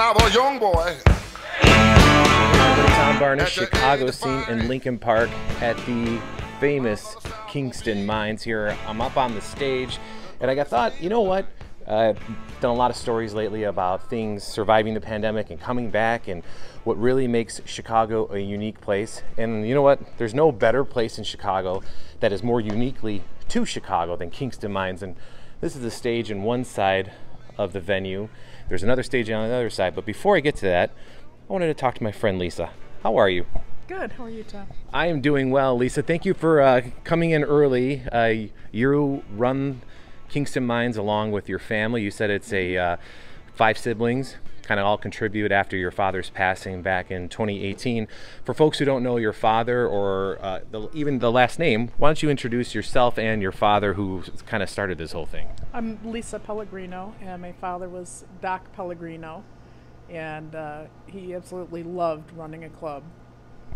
I was a young boy. Tom Barnes, Chicago scene in Lincoln Park at the famous Kingston Mines here. I'm up on the stage and I thought, you know what? I've done a lot of stories lately about things surviving the pandemic and coming back and what really makes Chicago a unique place. And you know what? There's no better place in Chicago that is more uniquely to Chicago than Kingston Mines. And this is the stage on one side of the venue. There's another stage on the other side. But before I get to that, I wanted to talk to my friend Lisa. How are you? Good. How are you, Tom? I am doing well, Lisa. Thank you for coming in early. You run Kingston Mines along with your family. You said it's a 5 siblings, kind of all contribute after your father's passing back in 2018. For folks who don't know your father or even the last name, why don't you introduce yourself and your father who kind of started this whole thing? I'm Lisa Pellegrino, and my father was Doc Pellegrino, and he absolutely loved running a club.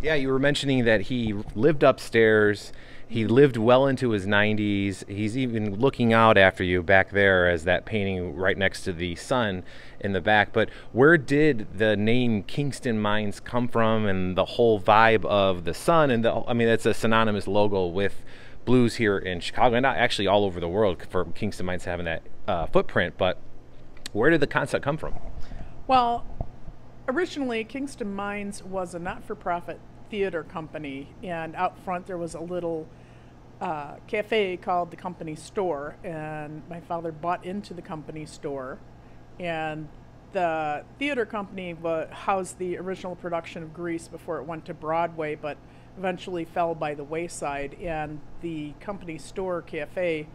Yeah, you were mentioning that he lived upstairs. He lived well into his 90s. He's even looking out after you back there as that painting right next to the sun in the back. But where did the name Kingston Mines come from and the whole vibe of the sun? And I mean, it's a synonymous logo with blues here in Chicago and not actually all over the world for Kingston Mines having that footprint. But where did the concept come from? Well, originally Kingston Mines was a not-for-profit theater company, and out front there was a little cafe called the Company Store, and my father bought into the Company Store, and the theater company housed the original production of Grease before it went to Broadway, but eventually fell by the wayside, and the Company Store cafe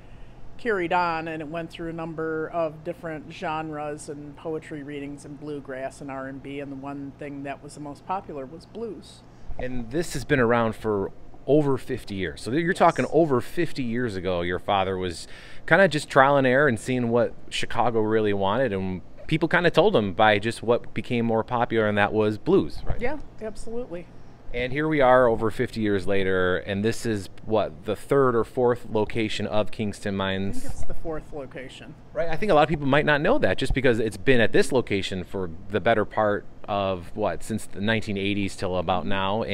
carried on, and it went through a number of different genres and poetry readings and bluegrass and R&B, and the one thing that was the most popular was blues. And this has been around for over 50 years. So you're talking over 50 years ago, your father was kind of just trial and error and seeing what Chicago really wanted, and people kind of told him by just what became more popular, and that was blues, right? Yeah, absolutely. And here we are over 50 years later, and this is what, the 3rd or 4th location of Kingston Mines? I think it's the 4th location. Right, I think a lot of people might not know that just because it's been at this location for the better part of what, since the 1980s till about now.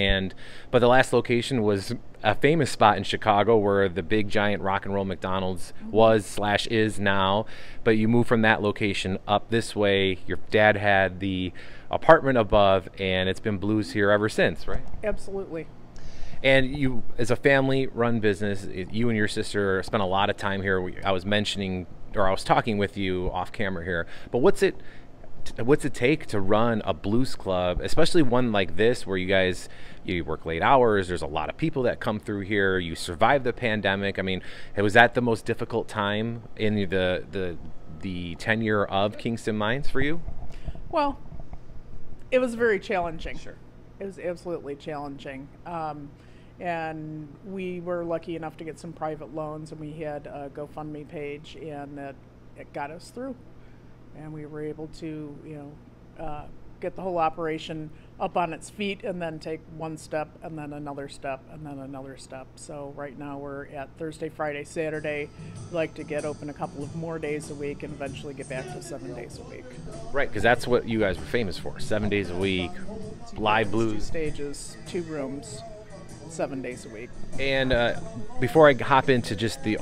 But the last location was a famous spot in Chicago where the big giant rock and roll McDonald's was/is now. But you move from that location up this way. Your dad had the apartment above, and it's been blues here ever since, right? Absolutely. And you, as a family-run business, you and your sister spent a lot of time here. I was mentioning, or I was talking with you off camera here, but what's it take to run a blues club, especially one like this where you work late hours, there's a lot of people that come through here, you survived the pandemic. I mean, was that the most difficult time in the tenure of Kingston Mines for you? Well, it was very challenging. Sure. It was absolutely challenging. And we were lucky enough to get some private loans, and we had a GoFundMe page, and it got us through. And we were able to, get the whole operation up on its feet, and then take one step, and then another step, and then another step. So right now we're at Thursday, Friday, Saturday. We'd like to get open a couple of more days a week and eventually get back to 7 days a week. Right, because that's what you guys were famous for, 7 days a week, live blues. 2 stages, 2 rooms, 7 days a week. And before I hop into just the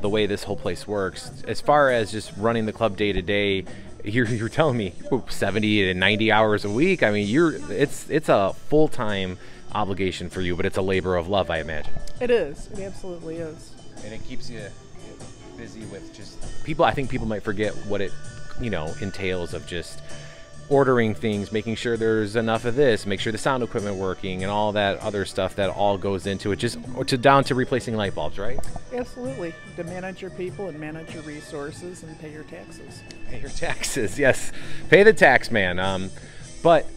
way this whole place works, as far as just running the club day to day, you're telling me 70 to 90 hours a week. I mean, it's a full-time obligation for you, but it's a labor of love, I imagine. It is. It absolutely is. And it keeps you busy with just people. I think people might forget what it entails of just ordering things, making sure there's enough of this, make sure the sound equipment working, and all that other stuff that all goes into it, just down to replacing light bulbs, right? Absolutely. To manage your people and manage your resources and pay your taxes. Pay your taxes, yes. Pay the tax man. But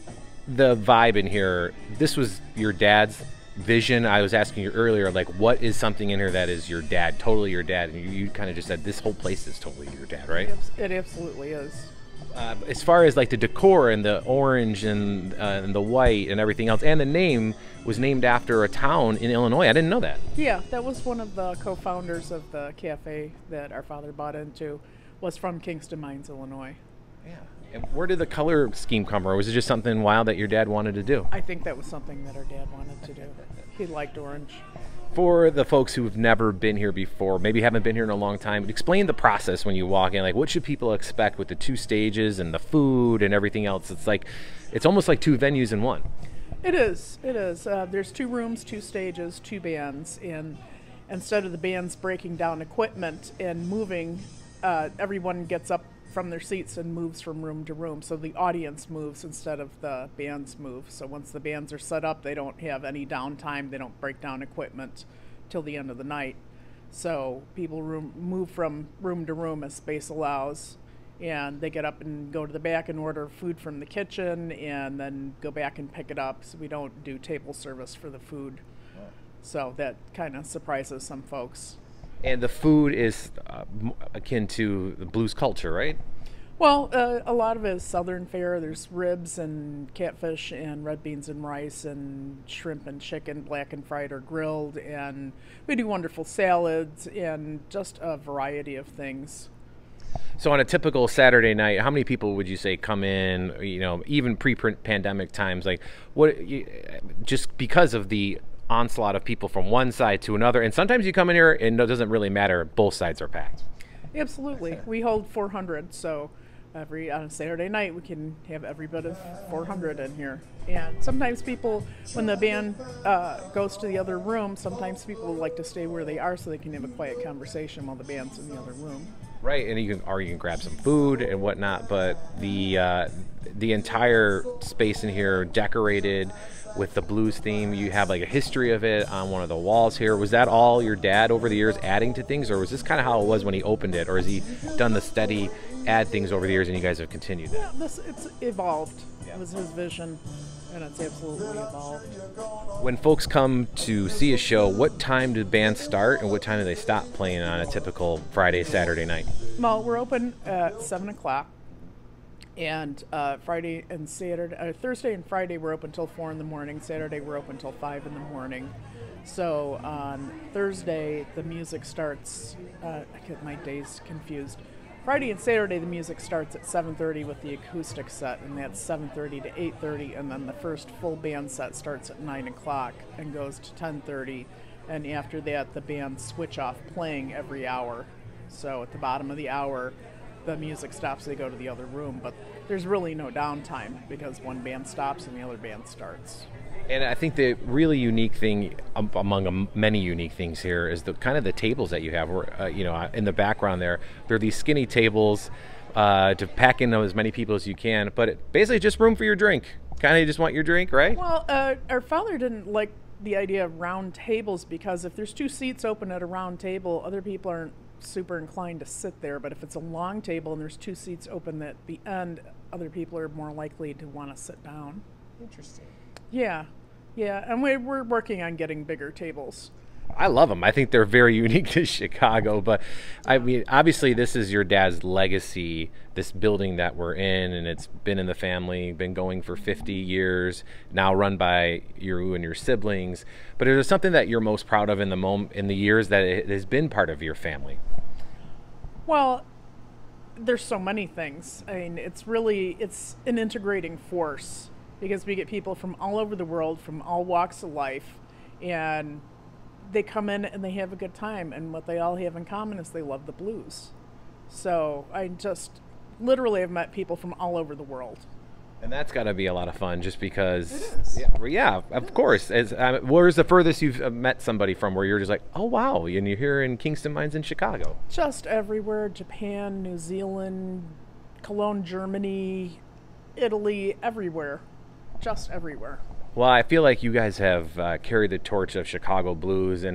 the vibe in here, this was your dad's vision. I was asking you earlier, like, what is something in here that is your dad, totally your dad? And you kind of just said this whole place is totally your dad, right? It absolutely is. As far as like the decor and the orange and the white and everything else, and the name was named after a town in Illinois. I didn't know that. Yeah, that was one of the co-founders of the cafe that our father bought into, was from Kingston Mines, Illinois. Yeah. And where did the color scheme come from? Or was it just something wild that your dad wanted to do? I think that was something that our dad wanted to do. He liked orange. For the folks who have never been here before, maybe haven't been here in a long time, explain the process when you walk in. Like, what should people expect with the 2 stages and the food and everything else? It's almost like 2 venues in one. It is. It is. There's 2 rooms, 2 stages, 2 bands, and instead of the bands breaking down equipment and moving, everyone gets up from their seats and moves from room to room. So the audience moves instead of the bands move. So once the bands are set up, they don't have any downtime. They don't break down equipment till the end of the night. So people move from room to room as space allows, and they get up and go to the back and order food from the kitchen and then go back and pick it up. So we don't do table service for the food. So that kind of surprises some folks. And the food is akin to the blues culture, right? Well, a lot of it is southern fare. There's ribs and catfish and red beans and rice and shrimp and chicken, black and fried or grilled. And we do wonderful salads and just a variety of things. So on a typical Saturday night, how many people would you say come in, even pre-pandemic times? Like, just because of the onslaught of people from one side to another, and sometimes you come in here and it doesn't really matter, both sides are packed. Absolutely. We hold 400, so on a Saturday night we can have every bit of 400 in here. And sometimes people, when the band goes to the other room, sometimes people like to stay where they are so they can have a quiet conversation while the band's in the other room. Right, and you can grab some food and whatnot, but the entire space in here decorated with the blues theme. You have like a history of it on one of the walls here. Was that all your dad over the years adding to things, or was this kind of how it was when he opened it, or has he done the steady add things over the years and you guys have continued that? Yeah, it's evolved. It was his vision, and it's absolutely evolved. When folks come to see a show, what time do bands start and what time do they stop playing on a typical Friday, Saturday night? Well, we're open at 7 o'clock. And Friday and Saturday, Thursday and Friday we're open till 4 in the morning. Saturday we're open till 5 in the morning. So on Thursday the music starts. I get my days confused. Friday and Saturday the music starts at 7:30 with the acoustic set, and that's 7:30 to 8:30. And then the first full band set starts at 9 o'clock and goes to 10:30. And after that the bands switch off playing every hour. So at the bottom of the hour, the music stops, they go to the other room, but there's really no downtime because one band stops and the other band starts. And I think the really unique thing, among many unique things here, is the kind of the tables that you have. Where, in the background there are these skinny tables to pack in as many people as you can, but basically just room for your drink. Kind of just want your drink, right? Well, our father didn't like the idea of round tables because if there's 2 seats open at a round table, other people aren't super inclined to sit there. But if it's a long table and there's 2 seats open at the end, other people are more likely to want to sit down. Interesting. Yeah, and we're working on getting bigger tables. I love them. I think they're very unique to Chicago, but I mean, obviously this is your dad's legacy, this building that we're in, and it's been in the family, been going for 50 years, now run by you and your siblings. But is there something that you're most proud of in the years that it has been part of your family? Well, there's so many things. I mean, it's an integrating force because we get people from all over the world, from all walks of life, and they come in and they have a good time, and what they all have in common is they love the blues. So I just literally have met people from all over the world. And that's got to be a lot of fun, just because. It is. Yeah, of course. Where's the furthest you've met somebody from where you're just like, oh wow, and you're here in Kingston Mines in Chicago? Just everywhere: Japan, New Zealand, Cologne, Germany, Italy, everywhere. Just everywhere. Well, I feel like you guys have carried the torch of Chicago blues,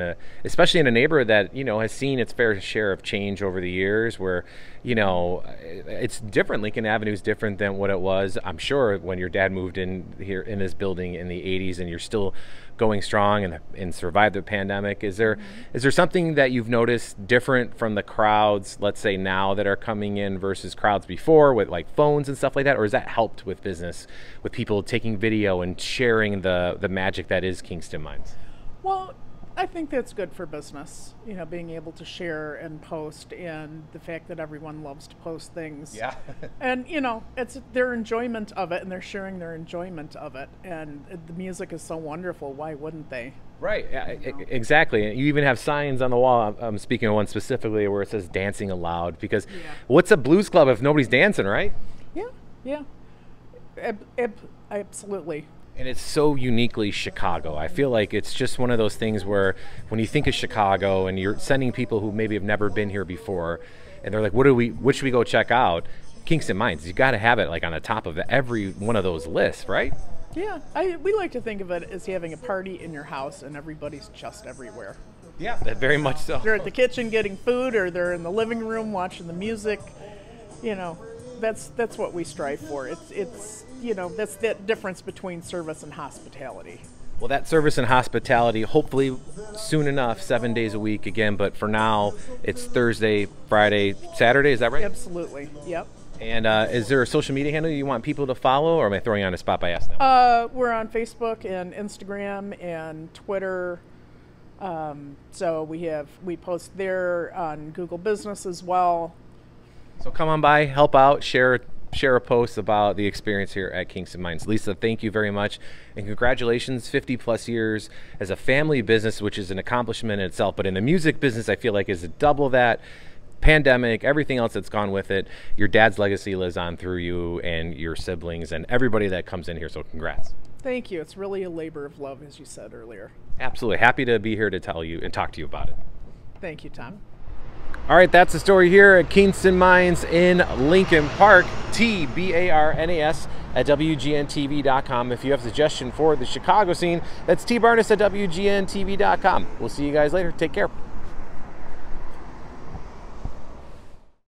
especially in a neighborhood that has seen its fair share of change over the years. Where it's different. Lincoln Avenue is different than what it was, I'm sure, when your dad moved in here in this building in the '80s, and you're still going strong and survived the pandemic. Is there something that you've noticed different from the crowds, let's say now, that are coming in versus crowds before with like phones and stuff like that, or has that helped with business, with people taking video and sharing the magic that is Kingston Mines? Well, I think that's good for business, you know, being able to share and post, and the fact that everyone loves to post things. Yeah. And, you know, it's their enjoyment of it, and they're sharing their enjoyment of it. And the music is so wonderful. Why wouldn't they? Right, exactly. You even have signs on the wall. I'm speaking of one specifically where it says dancing allowed, because what's a blues club if nobody's dancing, right? Yeah. Absolutely. And it's so uniquely Chicago. I feel like it's just one of those things where when you think of Chicago and you're sending people who maybe have never been here before, and they're like, what should we go check out? Kingston Mines. You got to have it like on the top of every one of those lists, right? Yeah, we like to think of it as having a party in your house and everybody's just everywhere. Yeah, very much so. They're at the kitchen getting food, or they're in the living room watching the music. You know, that's what we strive for. It's you know, that's that difference between service and hospitality. Well, that service and hospitality, hopefully soon enough, 7 days a week again. But for now, it's Thursday, Friday, Saturday. Is that right? Absolutely. Yep. And is there a social media handle you want people to follow, or am I throwing you on a spot by asking them? We're on Facebook and Instagram and Twitter. So we post there on Google Business as well. So come on by, help out, share a post about the experience here at Kingston Mines. Lisa, thank you very much, and congratulations, 50 plus years as a family business, which is an accomplishment in itself, but in the music business, I feel like is double that. Pandemic, everything else that's gone with it, your dad's legacy lives on through you and your siblings and everybody that comes in here, so congrats. Thank you. It's really a labor of love, as you said earlier. Absolutely. Happy to be here to tell you and talk to you about it. Thank you, Tom. All right, that's the story here at Kingston Mines in Lincoln Park, TBARNAS at WGNTV.com. If you have a suggestion for the Chicago scene, that's tbarnes at WGNTV.com. We'll see you guys later. Take care.